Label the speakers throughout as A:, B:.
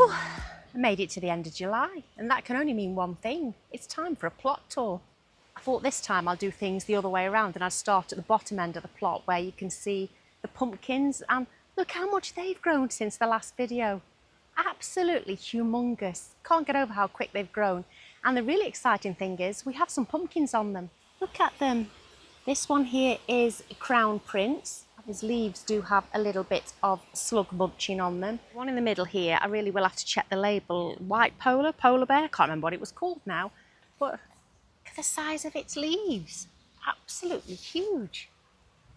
A: Whew, I made it to the end of July, and that can only mean one thing. It's time for a plot tour. I thought this time I'll do things the other way around and I'd start at the bottom end of the plot where you can see the pumpkins, and look how much they've grown since the last video. Absolutely humongous. Can't get over how quick they've grown. And the really exciting thing is we have some pumpkins on them. Look at them. This one here is Crown Prince. His leaves do have a little bit of slug munching on them. The one in the middle here, I really will have to check the label. White polar bear, can't remember what it was called now. But look at the size of its leaves. Absolutely huge.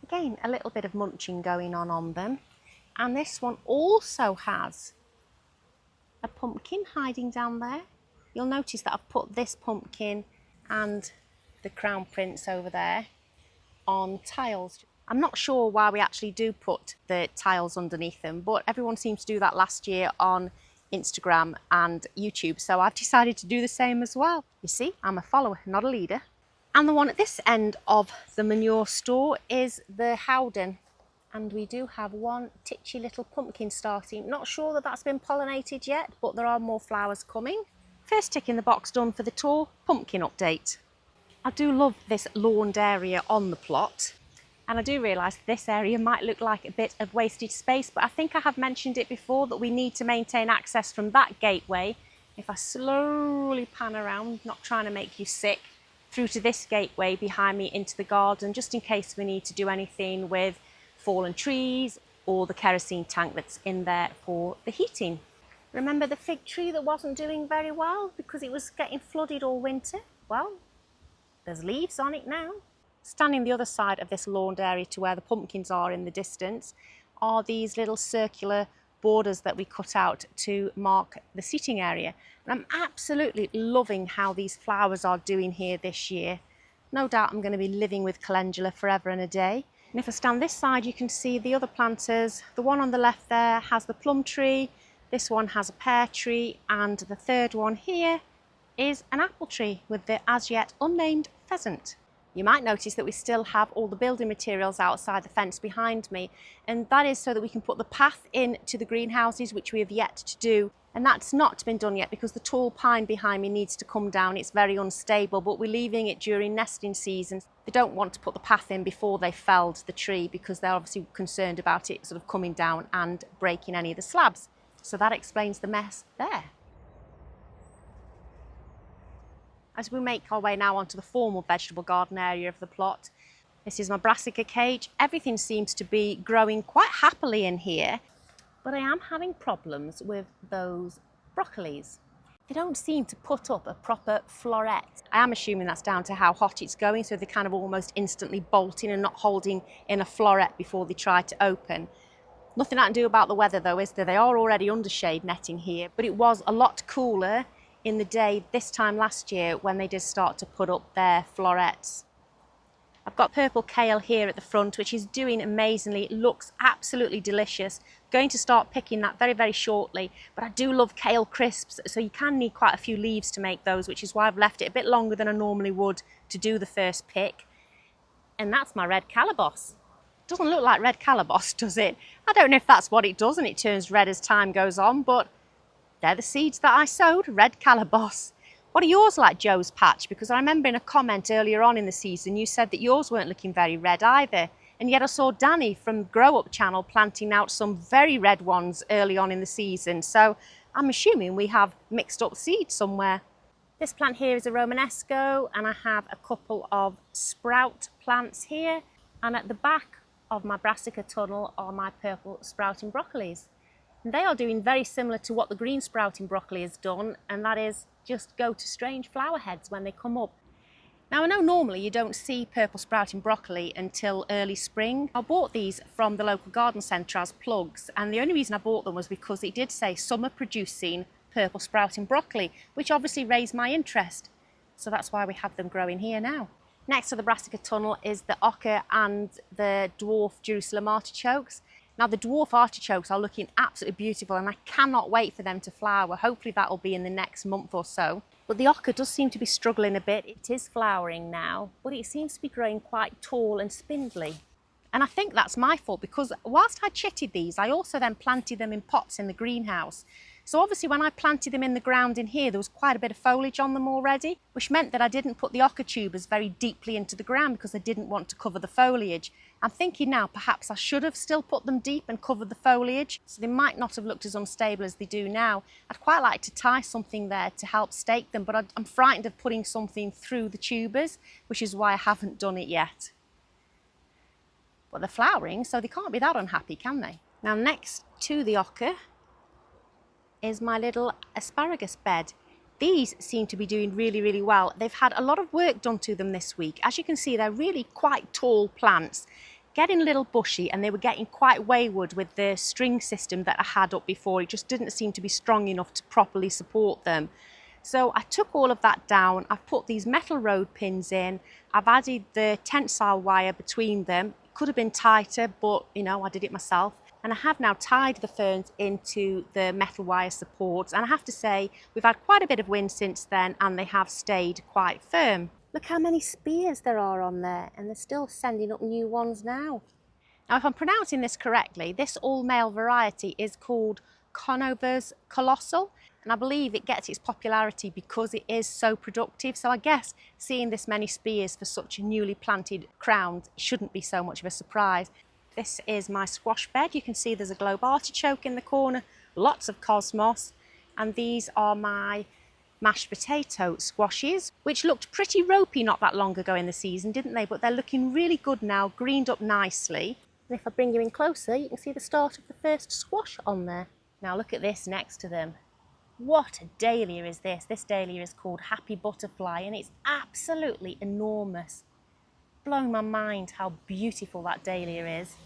A: Again, a little bit of munching going on them. And this one also has a pumpkin hiding down there. You'll notice that I've put this pumpkin and the Crown Prince over there on tiles. I'm not sure why we actually do put the tiles underneath them, but everyone seemed to do that last year on Instagram and YouTube, so I've decided to do the same as well. You see, I'm a follower, not a leader. And the one at this end of the manure store is the Howden, and we do have one titchy little pumpkin starting. Not sure that that's been pollinated yet, but there are more flowers coming. First tick in the box done for the tour, pumpkin update. I do love this lawned area on the plot. And I do realise this area might look like a bit of wasted space, but I think I have mentioned it before that we need to maintain access from that gateway. If I slowly pan around, not trying to make you sick, through to this gateway behind me into the garden, just in case we need to do anything with fallen trees or the kerosene tank that's in there for the heating. Remember the fig tree that wasn't doing very well because it was getting flooded all winter? Well, there's leaves on it now. Standing the other side of this lawned area to where the pumpkins are in the distance are these little circular borders that we cut out to mark the seating area. And I'm absolutely loving how these flowers are doing here this year. No doubt I'm going to be living with calendula forever and a day. And if I stand this side, you can see the other planters. The one on the left there has the plum tree, this one has a pear tree, and the third one here is an apple tree with the as yet unnamed pheasant. You might notice that we still have all the building materials outside the fence behind me, and that is so that we can put the path into the greenhouses, which we have yet to do. And that's not been done yet because the tall pine behind me needs to come down. It's very unstable, but we're leaving it during nesting season. They don't want to put the path in before they felled the tree because they're obviously concerned about it sort of coming down and breaking any of the slabs. So that explains the mess there. As we make our way now onto the formal vegetable garden area of the plot, this is my brassica cage. Everything seems to be growing quite happily in here, but I am having problems with those broccolis. They don't seem to put up a proper floret. I am assuming that's down to how hot it's going, so they're kind of almost instantly bolting and not holding in a floret before they try to open. Nothing I can do about the weather though, is there? They are already under shade netting here, but it was a lot cooler in the day this time last year when they did start to put up their florets. I've got purple kale here at the front, which is doing amazingly. It looks absolutely delicious. Going to start picking that very, very shortly, but I do love kale crisps, so you can need quite a few leaves to make those, which is why I've left it a bit longer than I normally would to do the first pick. And that's my red calabash. Doesn't look like red calabash, does it? I don't know if that's what it does and it turns red as time goes on, but they're the seeds that I sowed, red calabash. What are yours like, Joe's patch? Because I remember in a comment earlier on in the season, you said that yours weren't looking very red either. And yet I saw Danny from Grow Up channel planting out some very red ones early on in the season. So I'm assuming we have mixed up seeds somewhere. This plant here is a Romanesco, and I have a couple of sprout plants here. And at the back of my brassica tunnel are my purple sprouting broccolis. And they are doing very similar to what the green sprouting broccoli has done, and that is just go to strange flower heads when they come up. Now I know normally you don't see purple sprouting broccoli until early spring. I bought these from the local garden centre as plugs, and the only reason I bought them was because it did say summer producing purple sprouting broccoli, which obviously raised my interest. So that's why we have them growing here now. Next to the brassica tunnel is the ocker and the dwarf Jerusalem artichokes. Now the dwarf artichokes are looking absolutely beautiful and I cannot wait for them to flower. Hopefully that'll be in the next month or so. But the ocker does seem to be struggling a bit. It is flowering now, but it seems to be growing quite tall and spindly. And I think that's my fault because whilst I chitted these, I also then planted them in pots in the greenhouse. So obviously when I planted them in the ground in here, there was quite a bit of foliage on them already, which meant that I didn't put the oca tubers very deeply into the ground because I didn't want to cover the foliage. I'm thinking now perhaps I should have still put them deep and covered the foliage, so they might not have looked as unstable as they do now. I'd quite like to tie something there to help stake them, but I'm frightened of putting something through the tubers, which is why I haven't done it yet. But they're flowering, so they can't be that unhappy, can they? Now next to the oca is my little asparagus bed. These seem to be doing really, really well. They've had a lot of work done to them this week. As you can see, they're really quite tall plants, getting a little bushy, and they were getting quite wayward with the string system that I had up before. It just didn't seem to be strong enough to properly support them. So I took all of that down. I've put these metal road pins in. I've added the tensile wire between them. It could have been tighter, but you know, I did it myself. And I have now tied the ferns into the metal wire supports, and I have to say we've had quite a bit of wind since then and they have stayed quite firm. Look how many spears there are on there, and they're still sending up new ones now. Now if I'm pronouncing this correctly, this all-male variety is called Conover's Colossal, and I believe it gets its popularity because it is so productive. So I guess seeing this many spears for such a newly planted crown shouldn't be so much of a surprise. This is my squash bed. You can see there's a globe artichoke in the corner, lots of cosmos, and these are my mashed potato squashes, which looked pretty ropey not that long ago in the season, didn't they? But they're looking really good now, greened up nicely. And if I bring you in closer, you can see the start of the first squash on there. Now look at this next to them. What a dahlia is this? This dahlia is called Happy Butterfly, and it's absolutely enormous. Blowing my mind how beautiful that dahlia is.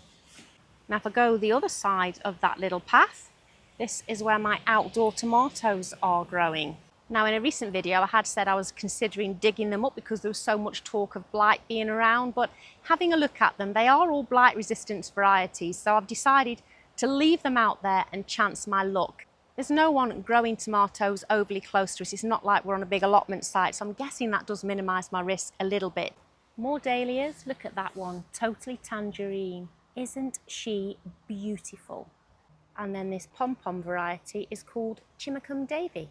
A: Now if I go the other side of that little path, this is where my outdoor tomatoes are growing. Now in a recent video I had said I was considering digging them up because there was so much talk of blight being around, but having a look at them, they are all blight resistant varieties, so I've decided to leave them out there and chance my luck. There's no one growing tomatoes overly close to us. It's not like we're on a big allotment site, so I'm guessing that does minimise my risk a little bit. More dahlias. Look at that one, totally tangerine. Isn't she beautiful? And then this pom-pom variety is called Chimacum Davy.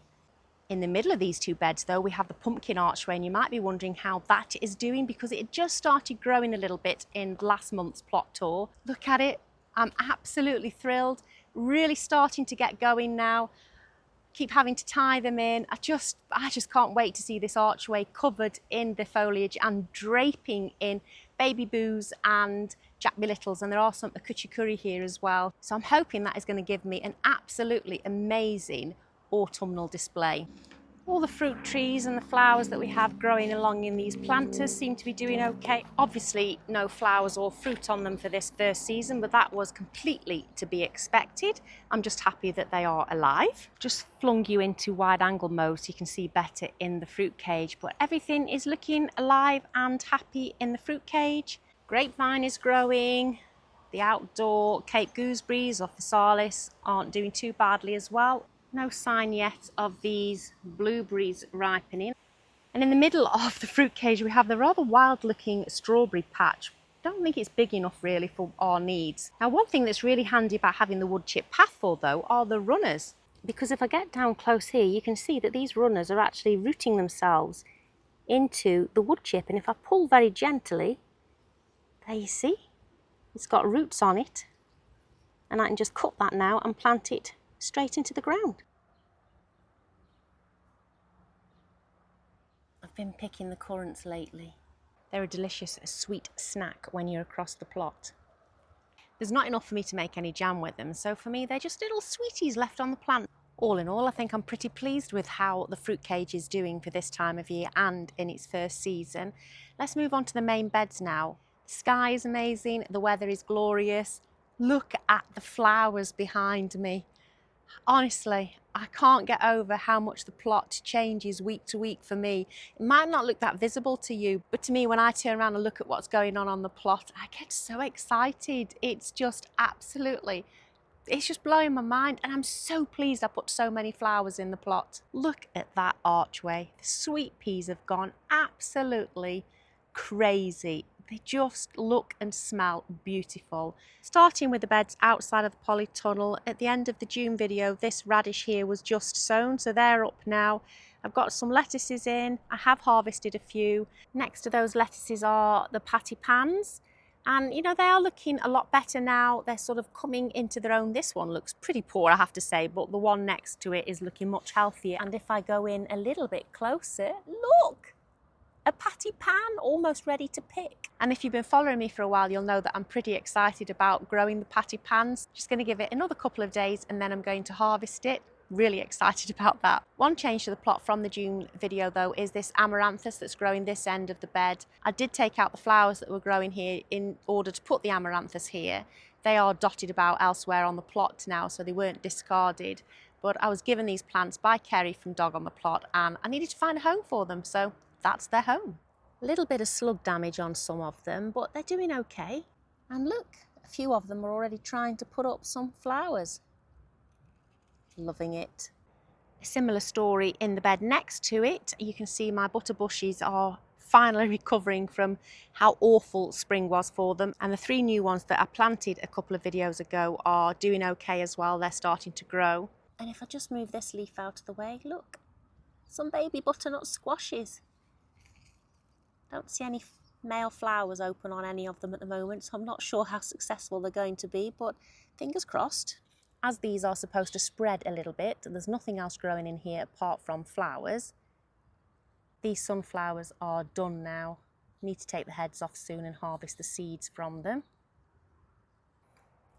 A: In the middle of these two beds though, we have the pumpkin archway, and you might be wondering how that is doing because it just started growing a little bit in last month's plot tour. Look at it, I'm absolutely thrilled, really starting to get going now. Keep having to tie them in. I just can't wait to see this archway covered in the foliage and draping in baby boos and jack-be-littles, and there are some akuchikuri here as well. So I'm hoping that is going to give me an absolutely amazing autumnal display. All the fruit trees and the flowers that we have growing along in these planters seem to be doing okay. Obviously no flowers or fruit on them for this first season, but that was completely to be expected. I'm just happy that they are alive. Just flung you into wide angle mode so you can see better in the fruit cage, but everything is looking alive and happy in the fruit cage. Grapevine is growing. The outdoor Cape gooseberries or physalis aren't doing too badly as well. No sign yet of these blueberries ripening. And in the middle of the fruit cage we have the rather wild looking strawberry patch. Don't think it's big enough really for our needs. Now one thing that's really handy about having the wood chip path for though are the runners. Because if I get down close here you can see that these runners are actually rooting themselves into the wood chip, and if I pull very gently, there you see, it's got roots on it, and I can just cut that now and plant it straight into the ground. I've been picking the currants lately. They're a delicious sweet snack when you're across the plot. There's not enough for me to make any jam with them, so for me they're just little sweeties left on the plant. All in all, I think I'm pretty pleased with how the fruit cage is doing for this time of year and in its first season. Let's move on to the main beds now. The sky is amazing, the weather is glorious. Look at the flowers behind me. Honestly, I can't get over how much the plot changes week to week for me. It might not look that visible to you, but to me, when I turn around and look at what's going on the plot, I get so excited. It's just absolutely, it's just blowing my mind, and I'm so pleased I put so many flowers in the plot. Look at that archway. The sweet peas have gone absolutely crazy. They just look and smell beautiful. Starting with the beds outside of the polytunnel, at the end of the June video, this radish here was just sown, so they're up now. I've got some lettuces in, I have harvested a few. Next to those lettuces are the patty pans. And you know, they are looking a lot better now. They're sort of coming into their own. This one looks pretty poor, I have to say, but the one next to it is looking much healthier. And if I go in a little bit closer, look! A patty pan almost ready to pick. And if you've been following me for a while, you'll know that I'm pretty excited about growing the patty pans. Just going to give it another couple of days and then I'm going to harvest it. Really excited about that. One change to the plot from the June video though is this amaranthus that's growing this end of the bed. I did take out the flowers that were growing here in order to put the amaranthus here. They are dotted about elsewhere on the plot now, so they weren't discarded. But I was given these plants by Kerry from Dog on the Plot and I needed to find a home for them, so that's their home. A little bit of slug damage on some of them, but they're doing okay. And look, a few of them are already trying to put up some flowers. Loving it. A similar story in the bed next to it. You can see my butter bushes are finally recovering from how awful spring was for them. And the 3 new ones that I planted a couple of videos ago are doing okay as well. They're starting to grow. And if I just move this leaf out of the way, look, some baby butternut squashes. Don't see any male flowers open on any of them at the moment, so I'm not sure how successful they're going to be, but fingers crossed. As these are supposed to spread a little bit, there's nothing else growing in here apart from flowers. These sunflowers are done now. Need to take the heads off soon and harvest the seeds from them.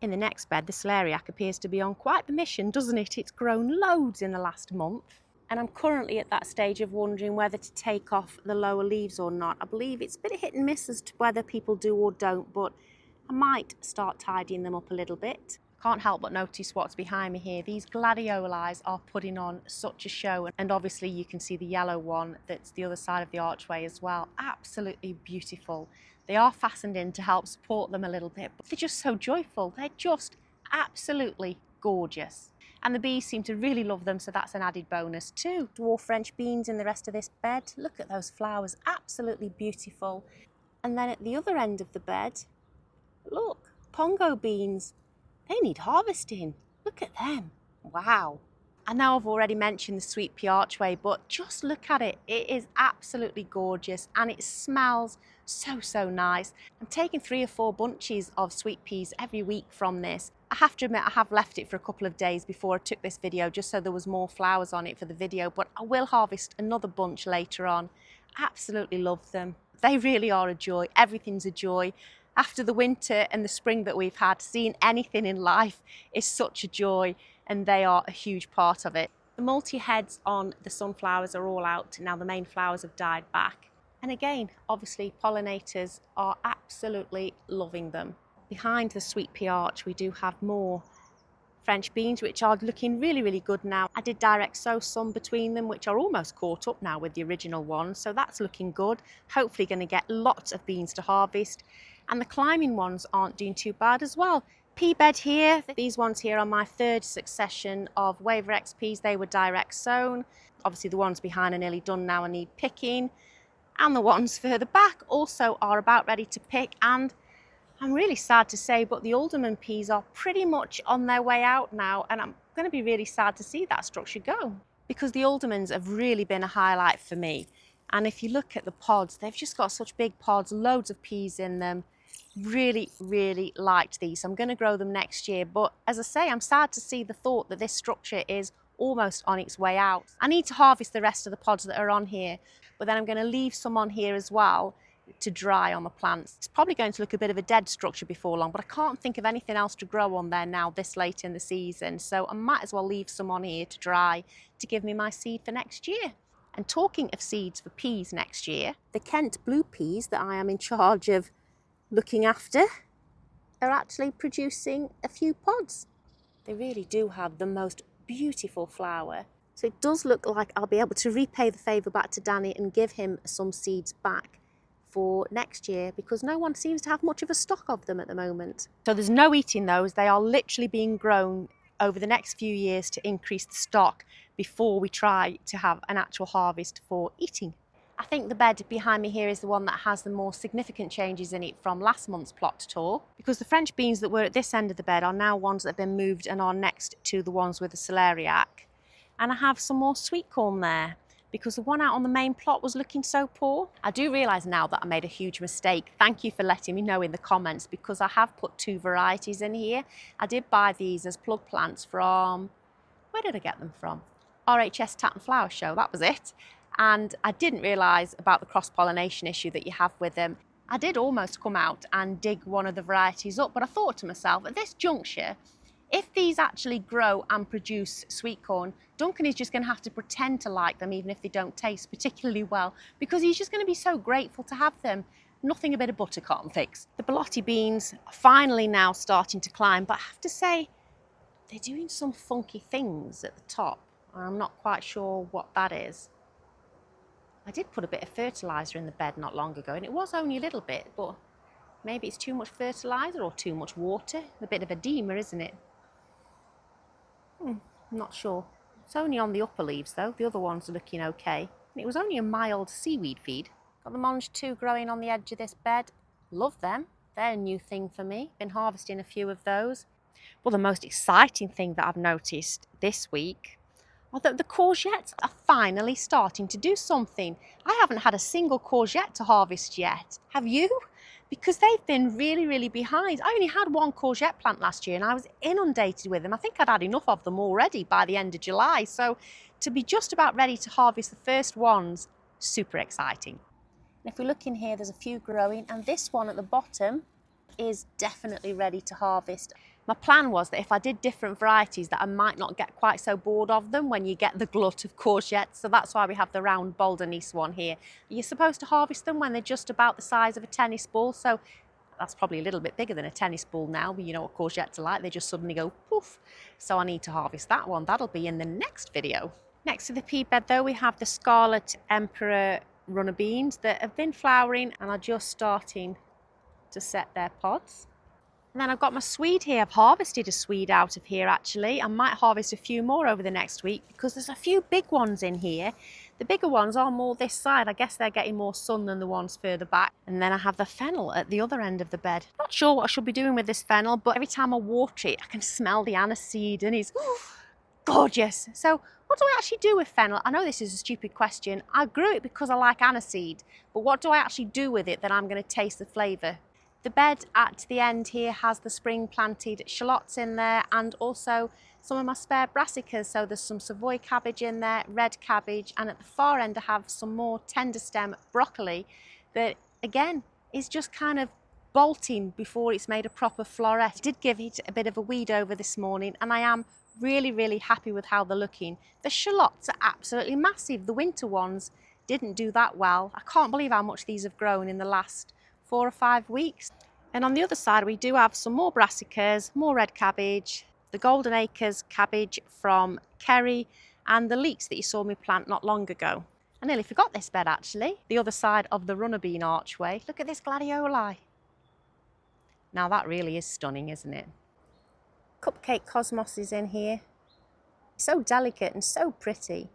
A: In the next bed, the celeriac appears to be on quite the mission, doesn't it? It's grown loads in the last month. And I'm currently at that stage of wondering whether to take off the lower leaves or not. I believe it's a bit of hit and miss as to whether people do or don't, but I might start tidying them up a little bit. Can't help but notice what's behind me here. These gladioli are putting on such a show. And obviously you can see the yellow one that's the other side of the archway as well. Absolutely beautiful. They are fastened in to help support them a little bit, but they're just so joyful. They're just absolutely gorgeous. And the bees seem to really love them, so that's an added bonus too. Dwarf French beans in the rest of this bed. Look at those flowers, absolutely beautiful. And then at the other end of the bed, look, pongo beans. They need harvesting. Look at them. Wow. I know I've already mentioned the sweet pea archway, but just look at it. It is absolutely gorgeous and it smells so nice. I'm taking 3 or 4 bunches of sweet peas every week from this. I have to admit I have left it for a couple of days before I took this video just so there was more flowers on it for the video, but I will harvest another bunch later on. Absolutely love them. They really are a joy. Everything's a joy. After the winter and the spring that we've had, seeing anything in life is such a joy, and they are a huge part of it. The multi-heads on the sunflowers are all out. Now the main flowers have died back. And again, obviously pollinators are absolutely loving them. Behind the sweet pea arch, we do have more French beans, which are looking really good now. I did direct sow some between them, which are almost caught up now with the original ones, so that's looking good. Hopefully going to get lots of beans to harvest. And the climbing ones aren't doing too bad as well. Pea bed here, these ones here are my 3rd succession of Waver X peas. They were direct sown. Obviously the ones behind are nearly done now and need picking. And the ones further back also are about ready to pick. And I'm really sad to say, but the alderman peas are pretty much on their way out now. And I'm going to be really sad to see that structure go, because the aldermans have really been a highlight for me. And if you look at the pods, they've just got such big pods, loads of peas in them. Really liked these. I'm going to grow them next year, but as I say, I'm sad to see the thought that this structure is almost on its way out. I need to harvest the rest of the pods that are on here, but then I'm going to leave some on here as well to dry on the plants. It's probably going to look a bit of a dead structure before long, but I can't think of anything else to grow on there now this late in the season, so I might as well leave some on here to dry to give me my seed for next year. And talking of seeds for peas next year, the Kent blue peas that I am in charge of looking after are actually producing a few pods. They really do have the most beautiful flower. So it does look like I'll be able to repay the favour back to Danny and give him some seeds back for next year, because no one seems to have much of a stock of them at the moment. So there's no eating those. They are literally being grown over the next few years to increase the stock before we try to have an actual harvest for eating. I think the bed behind me here is the one that has the more significant changes in it from last month's plot tour, because the French beans that were at this end of the bed are now ones that have been moved and are next to the ones with the celeriac. And I have some more sweet corn there, because the one out on the main plot was looking so poor. I do realise now that I made a huge mistake. Thank you for letting me know in the comments, because I have put 2 varieties in here. I did buy these as plug plants from, where did I get them from? RHS Tatton Flower Show, that was it. And I didn't realise about the cross-pollination issue that you have with them. I did almost come out and dig one of the varieties up, but I thought to myself, at this juncture, if these actually grow and produce sweet corn, Duncan is just going to have to pretend to like them even if they don't taste particularly well, because he's just going to be so grateful to have them. Nothing a bit of butter can't fix. The Brassica beans are finally now starting to climb, but I have to say, they're doing some funky things at the top. I'm not quite sure what that is. I did put a bit of fertiliser in the bed not long ago, and it was only a little bit, but maybe it's too much fertiliser or too much water. A bit of edema, isn't it? I'm not sure. It's only on the upper leaves though. The other ones are looking okay. And it was only a mild seaweed feed. Got the Melons 2 growing on the edge of this bed. Love them. They're a new thing for me. Been harvesting a few of those. Well, the most exciting thing that I've noticed this week are that the courgettes are finally starting to do something. I haven't had a single courgette to harvest yet. Have you? Because they've been really, really behind. I only had 1 courgette plant last year and I was inundated with them. I think I'd had enough of them already by the end of July. So to be just about ready to harvest the first ones, super exciting. And if we look in here, there's a few growing, and this one at the bottom is definitely ready to harvest. My plan was that if I did different varieties that I might not get quite so bored of them when you get the glut of courgettes. So that's why we have the round Boldenese one here. You're supposed to harvest them when they're just about the size of a tennis ball. So that's probably a little bit bigger than a tennis ball now, but you know what courgettes are like, they just suddenly go poof. So I need to harvest that one. That'll be in the next video. Next to the pea bed though, we have the Scarlet Emperor runner beans that have been flowering and are just starting to set their pods. And then I've got my swede here. I've harvested a swede out of here actually. I might harvest a few more over the next week because there's a few big ones in here. The bigger ones are more this side. I guess they're getting more sun than the ones further back. And then I have the fennel at the other end of the bed. Not sure what I should be doing with this fennel, but every time I water it, I can smell the aniseed and it's gorgeous. So what do I actually do with fennel? I know this is a stupid question. I grew it because I like aniseed, but what do I actually do with it that I'm going to taste the flavour? The bed at the end here has the spring planted shallots in there and also some of my spare brassicas. So there's some Savoy cabbage in there, red cabbage, and at the far end I have some more tender stem broccoli that again is just kind of bolting before it's made a proper floret. I did give it a bit of a weed over this morning and I am really, really happy with how they're looking. The shallots are absolutely massive. The winter ones didn't do that well. I can't believe how much these have grown in the last 4 or 5 weeks. And on the other side we do have some more brassicas, more red cabbage, the Golden Acres cabbage from Kerry, and the leeks that you saw me plant not long ago. I nearly forgot this bed actually, the other side of the runner bean archway. Look at this gladioli. Now that really is stunning, isn't it? Cupcake cosmos is in here. So delicate and so pretty.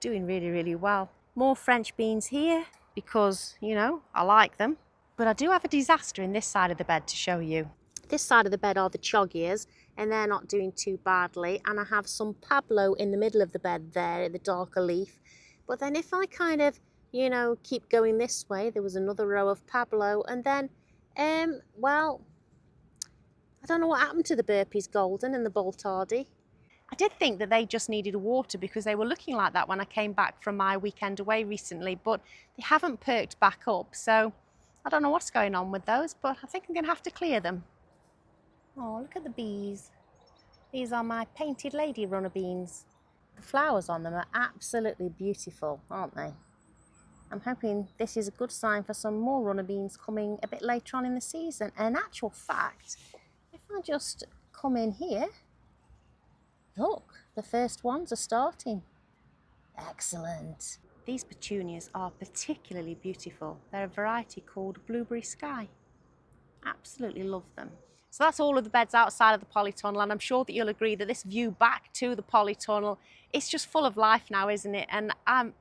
A: Doing really, really well. More French beans here because, you know, I like them. But I do have a disaster in this side of the bed to show you. This side of the bed are the choggias and they're not doing too badly. And I have some Pablo in the middle of the bed there, the darker leaf. But then if I kind of, you know, keep going this way, there was another row of Pablo. And then, well, I don't know what happened to the Burpees Golden and the Boltardi. I did think that they just needed water because they were looking like that when I came back from my weekend away recently, but they haven't perked back up. So I don't know what's going on with those, but I think I'm going to have to clear them. Oh, look at the bees. These are my painted lady runner beans. The flowers on them are absolutely beautiful, aren't they? I'm hoping this is a good sign for some more runner beans coming a bit later on in the season. And in actual fact, if I just come in here, look, the first ones are starting. Excellent. These petunias are particularly beautiful. They're a variety called Blueberry Sky. Absolutely love them. So that's all of the beds outside of the polytunnel, and I'm sure that you'll agree that this view back to the polytunnel, it's just full of life now, isn't it? And I'm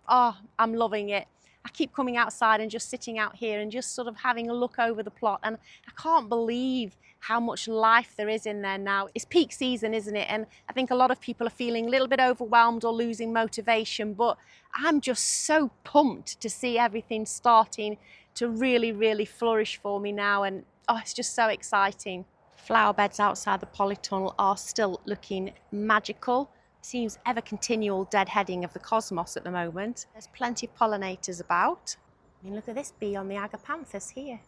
A: loving it. I keep coming outside and just sitting out here and just sort of having a look over the plot, and I can't believe how much life there is in there now. It's peak season, isn't it? And I think a lot of people are feeling a little bit overwhelmed or losing motivation, but I'm just so pumped to see everything starting to really, really flourish for me now, and it's just so exciting. Flower beds outside the polytunnel are still looking magical. Seems ever continual deadheading of the cosmos at the moment. There's plenty of pollinators about. I mean, look at this bee on the agapanthus here.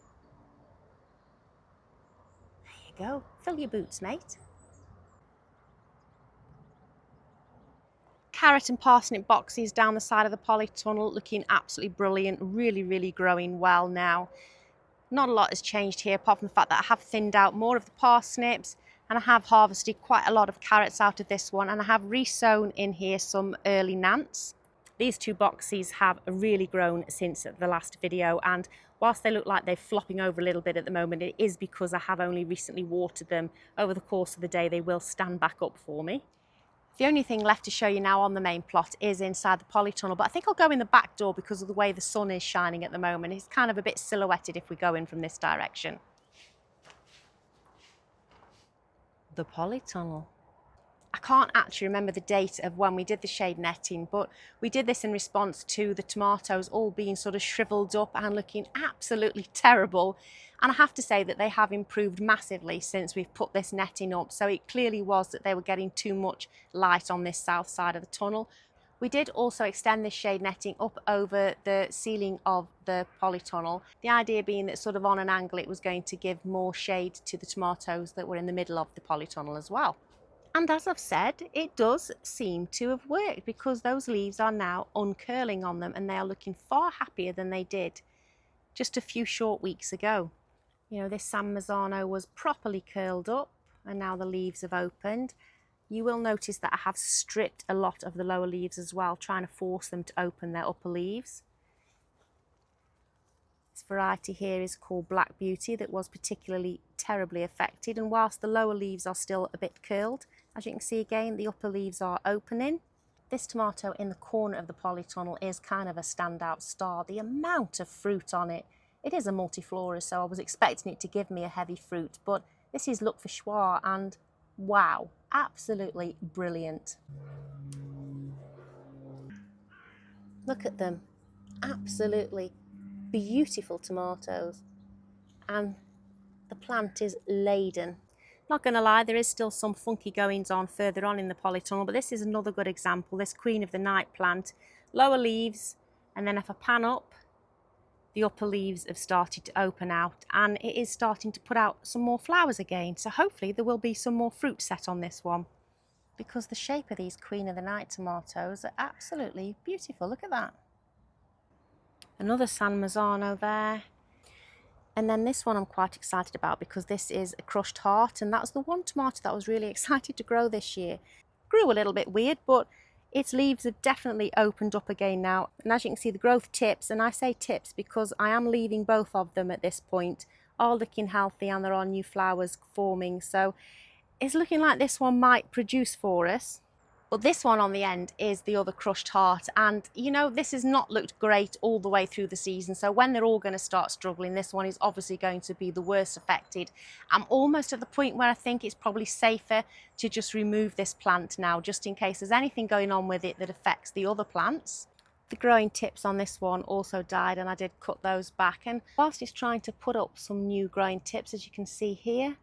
A: There you go. Fill your boots, mate. Carrot and parsnip boxes down the side of the polytunnel looking absolutely brilliant. Really, really growing well now. Not a lot has changed here apart from the fact that I have thinned out more of the parsnips, and I have harvested quite a lot of carrots out of this one, and I have resown in here some early nants. These two boxes have really grown since the last video, and whilst they look like they're flopping over a little bit at the moment, it is because I have only recently watered them. Over the course of the day they will stand back up for me. The only thing left to show you now on the main plot is inside the polytunnel, but I think I'll go in the back door because of the way the sun is shining at the moment. It's kind of a bit silhouetted if we go in from this direction. The polytunnel. I can't actually remember the date of when we did the shade netting, but we did this in response to the tomatoes all being sort of shriveled up and looking absolutely terrible. And I have to say that they have improved massively since we've put this netting up. So it clearly was that they were getting too much light on this south side of the tunnel. We did also extend this shade netting up over the ceiling of the polytunnel. The idea being that sort of on an angle it was going to give more shade to the tomatoes that were in the middle of the polytunnel as well. And as I've said, it does seem to have worked because those leaves are now uncurling on them and they are looking far happier than they did just a few short weeks ago. You know, this San Marzano was properly curled up and now the leaves have opened. You will notice that I have stripped a lot of the lower leaves as well, trying to force them to open their upper leaves. This variety here is called Black Beauty, that was particularly terribly affected, and whilst the lower leaves are still a bit curled, as you can see again, the upper leaves are opening. This tomato in the corner of the polytunnel is kind of a standout star. The amount of fruit on it. It is a multiflora, so I was expecting it to give me a heavy fruit, but this is Loofah Cucamelons, and wow, absolutely brilliant. Look at them, absolutely beautiful tomatoes, and the plant is laden. Not going to lie, there is still some funky goings on further on in the polytunnel, but this is another good example. This Queen of the Night plant, lower leaves, and then if I pan up, the upper leaves have started to open out and it is starting to put out some more flowers again. So hopefully there will be some more fruit set on this one, because the shape of these Queen of the Night tomatoes are absolutely beautiful. Look at that. Another San Marzano there. And then this one I'm quite excited about because this is a crushed heart, and that's the one tomato that I was really excited to grow this year. Grew a little bit weird, but its leaves have definitely opened up again now. And as you can see, the growth tips, and I say tips because I am leaving both of them at this point, are looking healthy and there are new flowers forming. So it's looking like this one might produce for us. But this one on the end is the other crushed heart, and you know, this has not looked great all the way through the season, so when they're all going to start struggling, this one is obviously going to be the worst affected. I'm almost at the point where I think it's probably safer to just remove this plant now, just in case there's anything going on with it that affects the other plants. The growing tips on this one also died, and I did cut those back, and whilst it's trying to put up some new growing tips, as you can see here,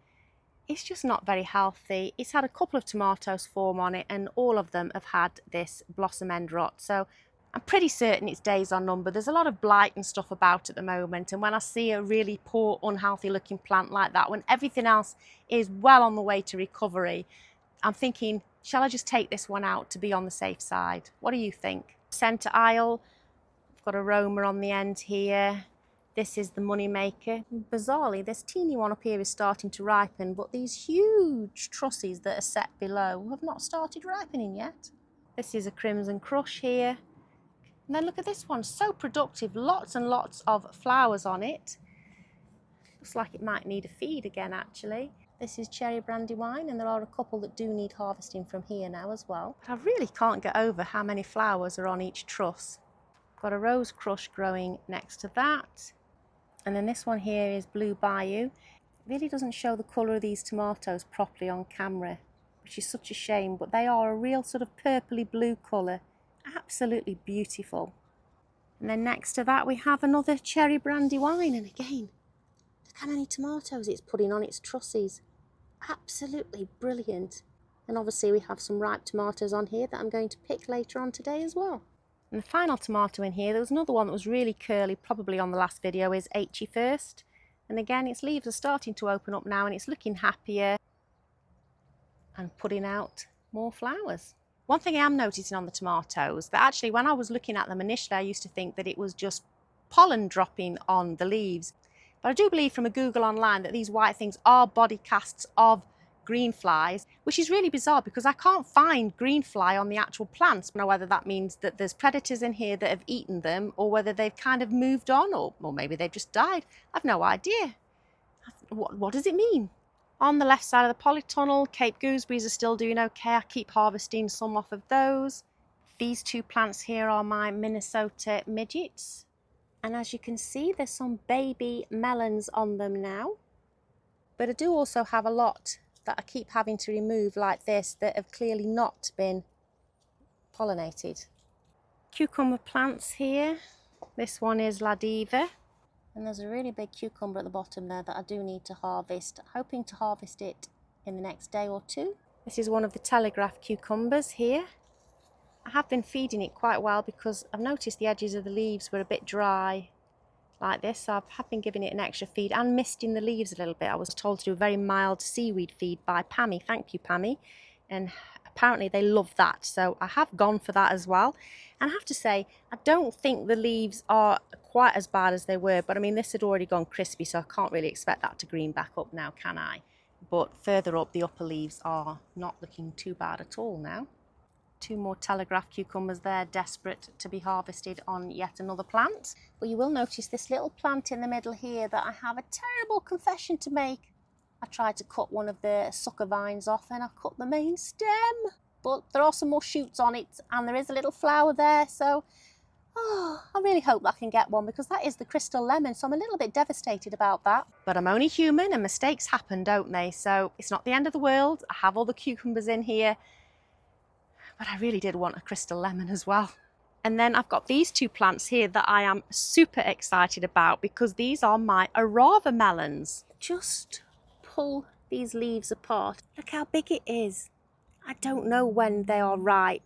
A: it's just not very healthy. It's had a couple of tomatoes form on it and all of them have had this blossom end rot. So I'm pretty certain its days are numbered. There's a lot of blight and stuff about at the moment, and when I see a really poor, unhealthy looking plant like that, when everything else is well on the way to recovery, I'm thinking, shall I just take this one out to be on the safe side? What do you think? Centre aisle, I've got a Roma on the end here. This is the money maker. Bizarrely, this teeny one up here is starting to ripen, but these huge trusses that are set below have not started ripening yet. This is a Crimson Crush here. And then look at this one, so productive, lots and lots of flowers on it. Looks like it might need a feed again, actually. This is cherry brandywine, and there are a couple that do need harvesting from here now as well. But I really can't get over how many flowers are on each truss. Got a rose crush growing next to that. And then this one here is Blue Bayou. It really doesn't show the colour of these tomatoes properly on camera, which is such a shame, but they are a real sort of purpley blue colour. Absolutely beautiful. And then next to that we have another cherry brandywine, and again, look how many tomatoes it's putting on its trusses. Absolutely brilliant. And obviously we have some ripe tomatoes on here that I'm going to pick later on today as well. And the final tomato in here, there was another one that was really curly, probably on the last video, is H First. And again, its leaves are starting to open up now and it's looking happier and putting out more flowers. One thing I am noticing on the tomatoes, that actually when I was looking at them initially, I used to think that it was just pollen dropping on the leaves. But I do believe from a Google online that these white things are body casts of green flies, which is really bizarre because I can't find green fly on the actual plants. I don't know whether that means that there's predators in here that have eaten them, or whether they've kind of moved on, or maybe they've just died. I've no idea. What does it mean? On the left side of the polytunnel, Cape gooseberries are still doing okay. I keep harvesting some off of those. These two plants here are my Minnesota midgets. And as you can see, there's some baby melons on them now. But I do also have a lot that I keep having to remove like this that have clearly not been pollinated. Cucumber plants here. This one is La Diva. And there's a really big cucumber at the bottom there that I do need to harvest. Hoping to harvest it in the next day or two. This is one of the Telegraph cucumbers here. I have been feeding it quite well because I've noticed the edges of the leaves were a bit dry like this, so I have been giving it an extra feed and misting the leaves a little bit. I was told to do a very mild seaweed feed by Pammy. Thank you, Pammy. And apparently they love that, so I have gone for that as well. And I have to say, I don't think the leaves are quite as bad as they were, but I mean, this had already gone crispy, so I can't really expect that to green back up now, can I? But further up, the upper leaves are not looking too bad at all now. Two more Telegraph cucumbers there, desperate to be harvested on yet another plant. But you will notice this little plant in the middle here that I have a terrible confession to make. I tried to cut one of the sucker vines off and I cut the main stem. But there are some more shoots on it and there is a little flower there, so I really hope that I can get one because that is the crystal lemon, so I'm a little bit devastated about that. But I'm only human and mistakes happen, don't they? So it's not the end of the world. I have all the cucumbers in here. But I really did want a crystal lemon as well. And then I've got these two plants here that I am super excited about because these are my Arava melons. Just pull these leaves apart. Look how big it is. I don't know when they are ripe.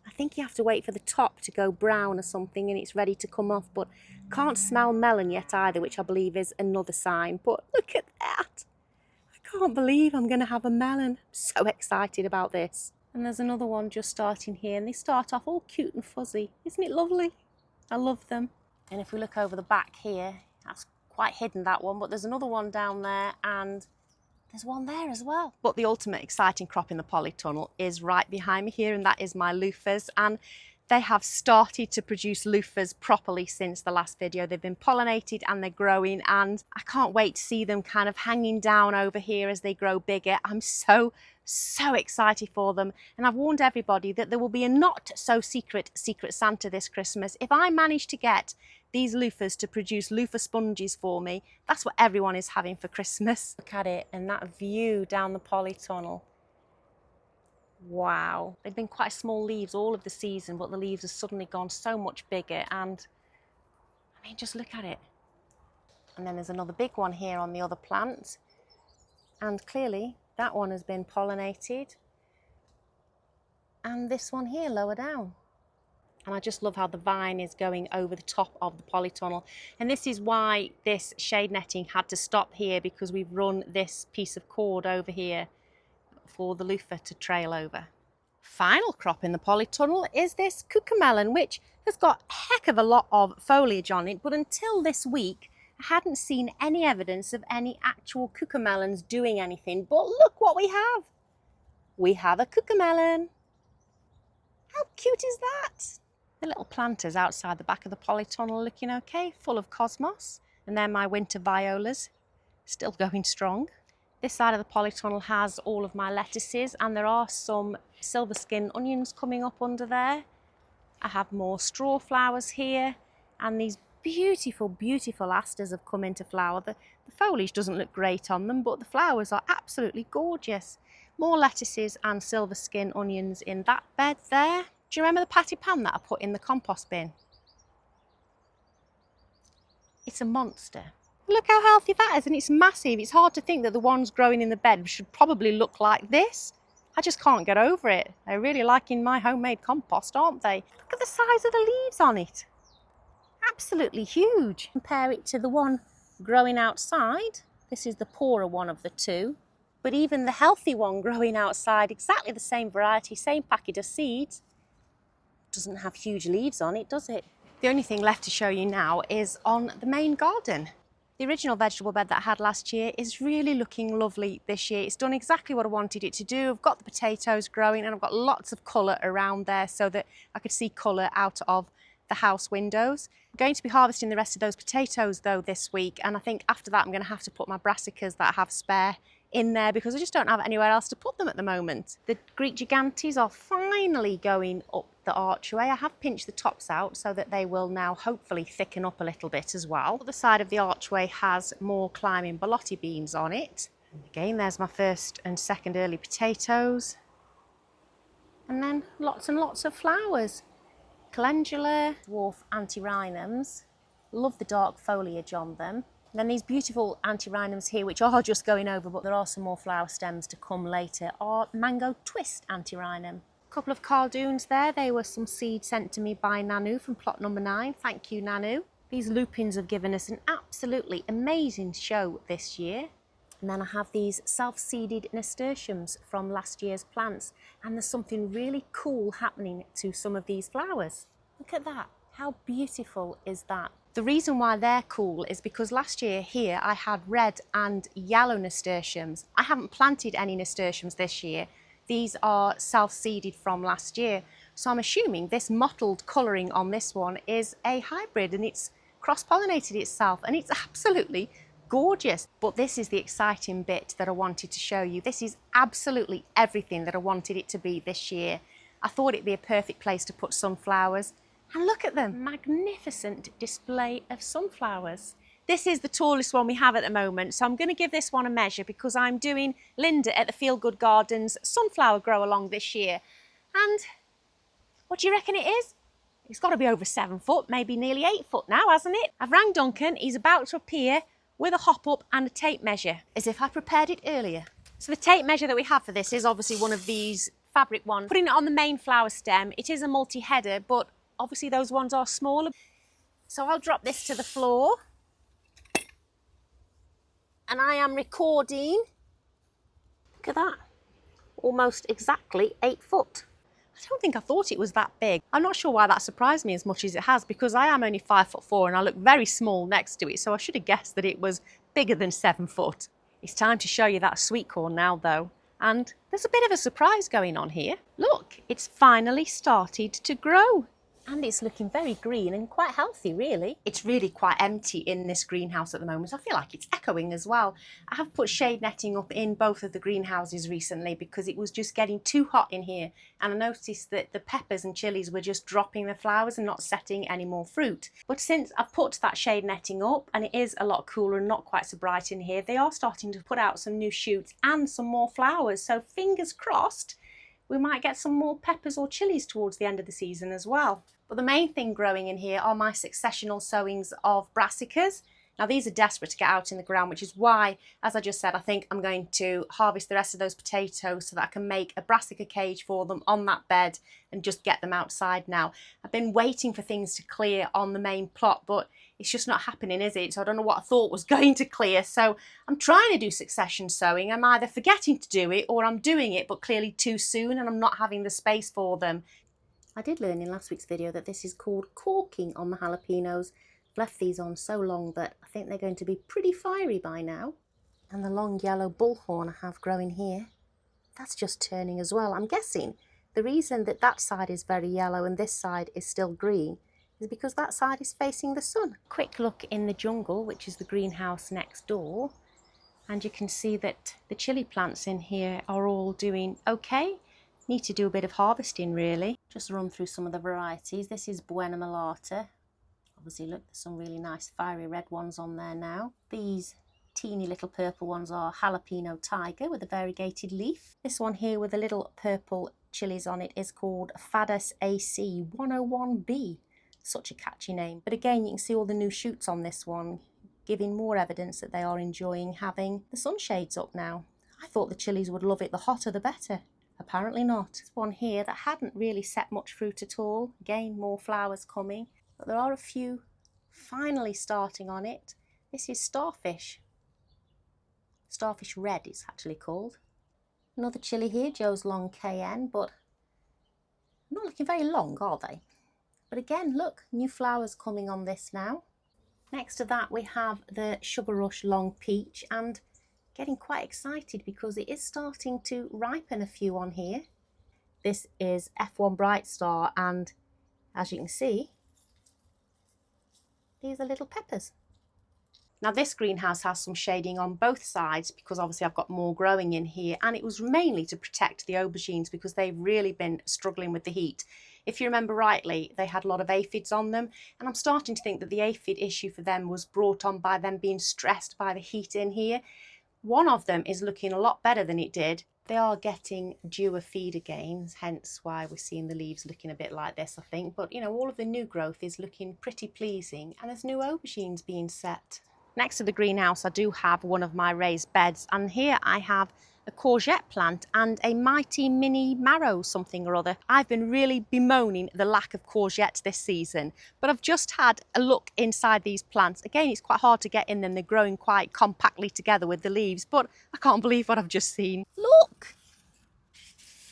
A: I think you have to wait for the top to go brown or something and it's ready to come off, but can't smell melon yet either, which I believe is another sign. But look at that. I can't believe I'm going to have a melon. I'm so excited about this. And there's another one just starting here, and they start off all cute and fuzzy. Isn't it lovely? I love them. And if we look over the back here, that's quite hidden, that one, but there's another one down there and there's one there as well. But the ultimate exciting crop in the polytunnel is right behind me here, and that is my loofahs. And they have started to produce loofahs properly since the last video. They've been pollinated and they're growing, and I can't wait to see them kind of hanging down over here as they grow bigger. I'm so excited for them, and I've warned everybody that there will be a not so secret Santa this Christmas. If I manage to get these loofahs to produce loofah sponges for me, that's what everyone is having for Christmas. Look at it, and that view down the polytunnel. Wow, they've been quite small leaves all of the season, but the leaves have suddenly gone so much bigger, and I mean, just look at it. And then there's another big one here on the other plant, and clearly that one has been pollinated, and this one here lower down. And I just love how the vine is going over the top of the polytunnel. And this is why this shade netting had to stop here, because we've run this piece of cord over here for the loofah to trail over. Final crop in the polytunnel is this cucamelon, which has got a heck of a lot of foliage on it, but until this week I hadn't seen any evidence of any actual cucamelons doing anything. But look what we have. We have a cucamelon. How cute is that? The little planters outside the back of the polytunnel looking okay, full of cosmos. And they're my winter violas, still going strong. This side of the polytunnel has all of my lettuces, and there are some silver skin onions coming up under there. I have more straw flowers here, and these beautiful, beautiful asters have come into flower. The foliage doesn't look great on them, but the flowers are absolutely gorgeous. More lettuces and silver skin onions in that bed there. Do you remember the patty pan that I put in the compost bin? It's a monster. Look how healthy that is, and it's massive. It's hard to think that the ones growing in the bed should probably look like this. I just can't get over it. They're really liking my homemade compost, aren't they? Look at the size of the leaves on it. Absolutely huge. Compare it to the one growing outside. This is the poorer one of the two. But even the healthy one growing outside, exactly the same variety, same packet of seeds, doesn't have huge leaves on it, does it? The only thing left to show you now is on the main garden. The original vegetable bed that I had last year is really looking lovely this year. It's done exactly what I wanted it to do. I've got the potatoes growing, and I've got lots of colour around there so that I could see colour out of the house windows. I'm going to be harvesting the rest of those potatoes though this week, and I think after that I'm going to have to put my brassicas that I have spare in there because I just don't have anywhere else to put them at the moment. The Greek gigantes are finally going up the archway. I have pinched the tops out so that they will now hopefully thicken up a little bit as well. The other side of the archway has more climbing borlotti beans on it. And again, there's my first and second early potatoes. And then lots and lots of flowers. Calendula, dwarf antirrhinums. Love the dark foliage on them. And then these beautiful antirrhinums here, which are just going over, but there are some more flower stems to come later, are mango twist antirrhinum. A couple of cardoons there. They were some seeds sent to me by Nanu from plot number 9. Thank you, Nanu. These lupins have given us an absolutely amazing show this year. And then I have these self-seeded nasturtiums from last year's plants. And there's something really cool happening to some of these flowers. Look at that. How beautiful is that? The reason why they're cool is because last year here I had red and yellow nasturtiums. I haven't planted any nasturtiums this year. These are self-seeded from last year. So I'm assuming this mottled colouring on this one is a hybrid, and it's cross-pollinated itself, and it's absolutely gorgeous. But this is the exciting bit that I wanted to show you. This is absolutely everything that I wanted it to be this year. I thought it'd be a perfect place to put sunflowers. And look at them, magnificent display of sunflowers. This is the tallest one we have at the moment, so I'm going to give this one a measure because I'm doing Linda at the Feel Good Gardens sunflower grow along this year. And what do you reckon it is? It's got to be over 7 foot, maybe nearly 8 foot now, hasn't it? I've rang Duncan, he's about to appear with a hop up and a tape measure, as if I prepared it earlier. So the tape measure that we have for this is obviously one of these fabric ones. Putting it on the main flower stem, it is a multi-header, but obviously those ones are smaller. So I'll drop this to the floor. And I am recording, look at that, almost exactly 8 foot. I don't think I thought it was that big. I'm not sure why that surprised me as much as it has, because I am only 5'4" and I look very small next to it, so I should have guessed that it was bigger than 7 foot. It's time to show you that sweet corn now though. And there's a bit of a surprise going on here. Look, it's finally started to grow. And it's looking very green and quite healthy, really. It's really quite empty in this greenhouse at the moment. I feel like it's echoing as well. I have put shade netting up in both of the greenhouses recently because it was just getting too hot in here. And I noticed that the peppers and chilies were just dropping the flowers and not setting any more fruit. But since I've put that shade netting up and it is a lot cooler and not quite so bright in here, they are starting to put out some new shoots and some more flowers. So fingers crossed, we might get some more peppers or chilies towards the end of the season as well. But the main thing growing in here are my successional sowings of brassicas. Now these are desperate to get out in the ground, which is why, as I just said, I think I'm going to harvest the rest of those potatoes so that I can make a brassica cage for them on that bed and just get them outside now. I've been waiting for things to clear on the main plot, but it's just not happening, is it? So I don't know what I thought was going to clear. So I'm trying to do succession sowing. I'm either forgetting to do it or I'm doing it, but clearly too soon and I'm not having the space for them. I did learn in last week's video that this is called corking on the jalapenos. I've left these on so long that I think they're going to be pretty fiery by now. And the long yellow bullhorn I have growing here, that's just turning as well. I'm guessing the reason that that side is very yellow and this side is still green is because that side is facing the sun. Quick look in the jungle, which is the greenhouse next door. And you can see that the chilli plants in here are all doing okay. Need to do a bit of harvesting really. Just run through some of the varieties. This is Buena Malata. Obviously look, there's some really nice fiery red ones on there now. These teeny little purple ones are Jalapeno Tiger with a variegated leaf. This one here with the little purple chilies on it is called Fadas AC 101B. Such a catchy name. But again, you can see all the new shoots on this one, giving more evidence that they are enjoying having the sunshades up now. I thought the chilies would love it, the hotter the better. Apparently not. There's one here that hadn't really set much fruit at all. Again, more flowers coming. But there are a few finally starting on it. This is Starfish. Starfish Red it's actually called. Another chilli here, Joe's Long KN, but not looking very long, are they? But again, look, new flowers coming on this now. Next to that we have the Sugar Rush Long Peach, and getting quite excited because it is starting to ripen a few on here. This is F1 Bright Star, and as you can see, these are little peppers. Now this greenhouse has some shading on both sides because obviously I've got more growing in here, and it was mainly to protect the aubergines because they've really been struggling with the heat. If you remember rightly, they had a lot of aphids on them, and I'm starting to think that the aphid issue for them was brought on by them being stressed by the heat in here. One of them is looking a lot better than it did. They are getting due a feed again, hence why we're seeing the leaves looking a bit like this, I think. But you know, all of the new growth is looking pretty pleasing, and there's new aubergines being set. Next to the greenhouse I do have one of my raised beds, and here I have a courgette plant and a mighty mini marrow something or other. I've been really bemoaning the lack of courgettes this season, but I've just had a look inside these plants. Again, it's quite hard to get in them, they're growing quite compactly together with the leaves, but I can't believe what I've just seen. Look!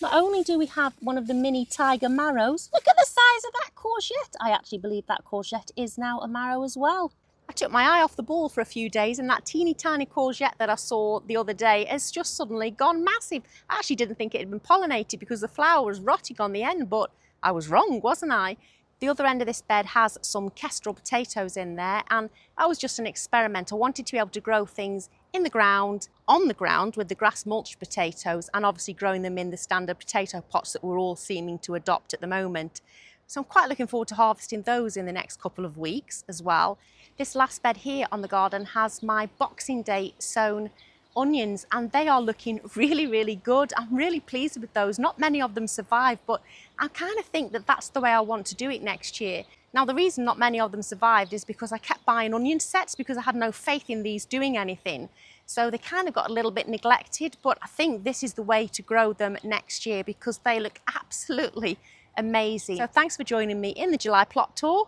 A: Not only do we have one of the mini tiger marrows, look at the size of that courgette. I actually believe that courgette is now a marrow as well. I took my eye off the ball for a few days, and that teeny tiny courgette that I saw the other day has just suddenly gone massive. I actually didn't think it had been pollinated because the flower was rotting on the end, but I was wrong, wasn't I? The other end of this bed has some kestrel potatoes in there, and that was just an experiment. I wanted to be able to grow things in the ground, on the ground with the grass mulched potatoes, and obviously growing them in the standard potato pots that we're all seeming to adopt at the moment. So I'm quite looking forward to harvesting those in the next couple of weeks as well. This last bed here on the garden has my Boxing Day sown onions, and they are looking really, really good. I'm really pleased with those. Not many of them survived, but I kind of think that that's the way I want to do it next year. Now, the reason not many of them survived is because I kept buying onion sets because I had no faith in these doing anything. So they kind of got a little bit neglected, but I think this is the way to grow them next year because they look absolutely amazing. So thanks for joining me in the July plot tour.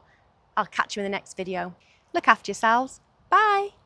A: I'll catch you in the next video. Look after yourselves. Bye.